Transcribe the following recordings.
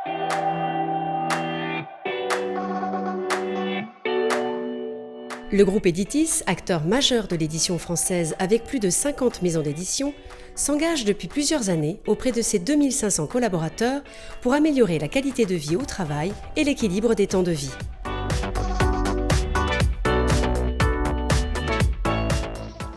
Le groupe Editis, acteur majeur de l'édition française avec plus de 50 maisons d'édition, s'engage depuis plusieurs années auprès de ses 2500 collaborateurs pour améliorer la qualité de vie au travail et l'équilibre des temps de vie.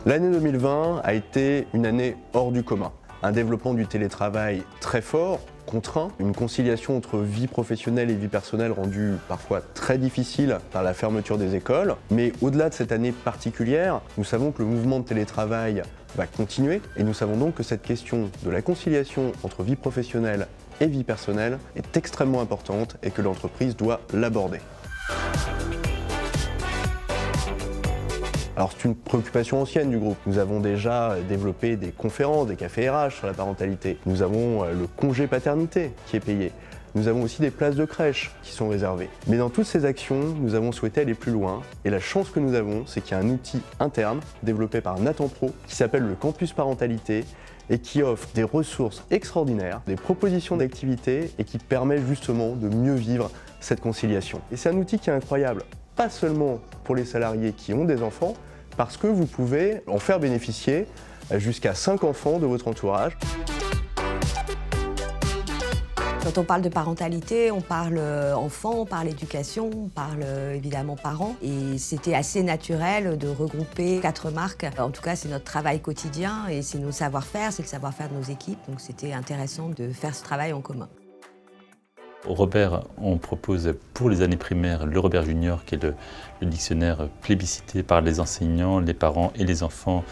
L'année 2020 a été une année hors du commun. Un développement du télétravail très fort, contraint, une conciliation entre vie professionnelle et vie personnelle rendue parfois très difficile par la fermeture des écoles. Mais au-delà de cette année particulière, nous savons que le mouvement de télétravail va continuer et nous savons donc que cette question de la conciliation entre vie professionnelle et vie personnelle est extrêmement importante et que l'entreprise doit l'aborder. Alors c'est une préoccupation ancienne du groupe. Nous avons déjà développé des conférences, des cafés RH sur la parentalité. Nous avons le congé paternité qui est payé. Nous avons aussi des places de crèche qui sont réservées. Mais dans toutes ces actions, nous avons souhaité aller plus loin. Et la chance que nous avons, c'est qu'il y a un outil interne développé par Nathan Pro qui s'appelle le Campus Parentalité et qui offre des ressources extraordinaires, des propositions d'activités et qui permet justement de mieux vivre cette conciliation. Et c'est un outil qui est incroyable, pas seulement pour les salariés qui ont des enfants, parce que vous pouvez en faire bénéficier jusqu'à 5 enfants de votre entourage. Quand on parle de parentalité, on parle enfant, on parle éducation, on parle évidemment parents. Et c'était assez naturel de regrouper 4 marques. En tout cas, c'est notre travail quotidien et c'est nos savoir-faire, c'est le savoir-faire de nos équipes. Donc c'était intéressant de faire ce travail en commun. Au Robert, on propose pour les années primaires le Robert Junior, qui est le dictionnaire plébiscité par les enseignants, les parents et les enfants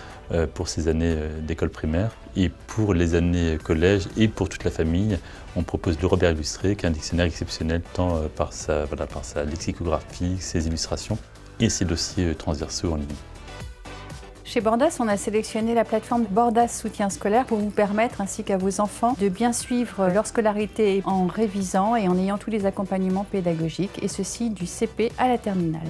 pour ces années d'école primaire. Et pour les années collège et pour toute la famille, on propose le Robert Illustré, qui est un dictionnaire exceptionnel tant par sa lexicographie, ses illustrations et ses dossiers transversaux en ligne. Chez Bordas, on a sélectionné la plateforme Bordas Soutien Scolaire pour vous permettre, ainsi qu'à vos enfants, de bien suivre leur scolarité en révisant et en ayant tous les accompagnements pédagogiques, et ceci du CP à la terminale.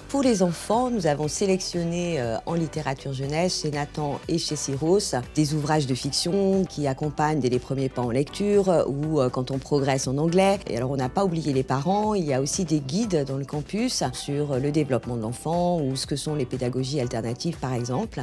Pour les enfants, nous avons sélectionné en littérature jeunesse, chez Nathan et chez Syros, des ouvrages de fiction qui accompagnent dès les premiers pas en lecture ou quand on progresse en anglais. Et alors on n'a pas oublié les parents, il y a aussi des guides dans le campus sur le développement de l'enfant ou ce que sont les pédagogies alternatives par exemple.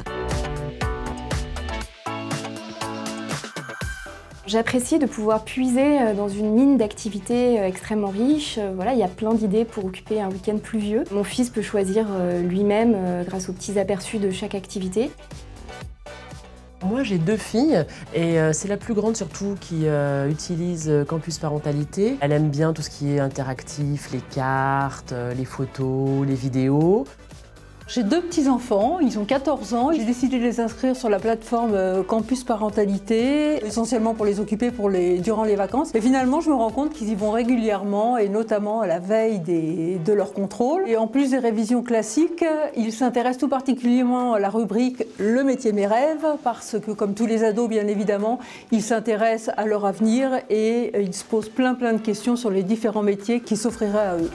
J'apprécie de pouvoir puiser dans une mine d'activités extrêmement riche. Voilà, il y a plein d'idées pour occuper un week-end pluvieux. Mon fils peut choisir lui-même grâce aux petits aperçus de chaque activité. Moi j'ai 2 filles et c'est la plus grande surtout qui utilise Campus Parentalité. Elle aime bien tout ce qui est interactif, les cartes, les photos, les vidéos. J'ai 2 petits-enfants, ils ont 14 ans. J'ai décidé de les inscrire sur la plateforme Campus Parentalité, essentiellement pour les occuper durant les vacances. Et finalement, je me rends compte qu'ils y vont régulièrement, et notamment à la veille de leur contrôle. Et en plus des révisions classiques, ils s'intéressent tout particulièrement à la rubrique « Le métier mes rêves », parce que, comme tous les ados, bien évidemment, ils s'intéressent à leur avenir et ils se posent plein de questions sur les différents métiers qui s'offriraient à eux.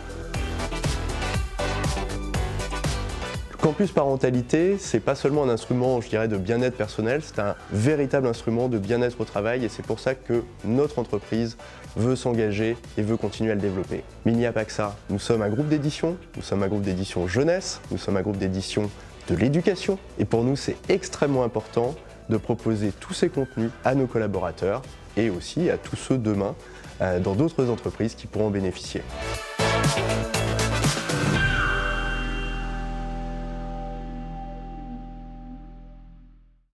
Campus Parentalité, c'est pas seulement un instrument, je dirais, de bien-être personnel, c'est un véritable instrument de bien-être au travail et c'est pour ça que notre entreprise veut s'engager et veut continuer à le développer. Mais il n'y a pas que ça. Nous sommes un groupe d'édition, nous sommes un groupe d'édition jeunesse, nous sommes un groupe d'édition de l'éducation et pour nous, c'est extrêmement important de proposer tous ces contenus à nos collaborateurs et aussi à tous ceux demain dans d'autres entreprises qui pourront en bénéficier.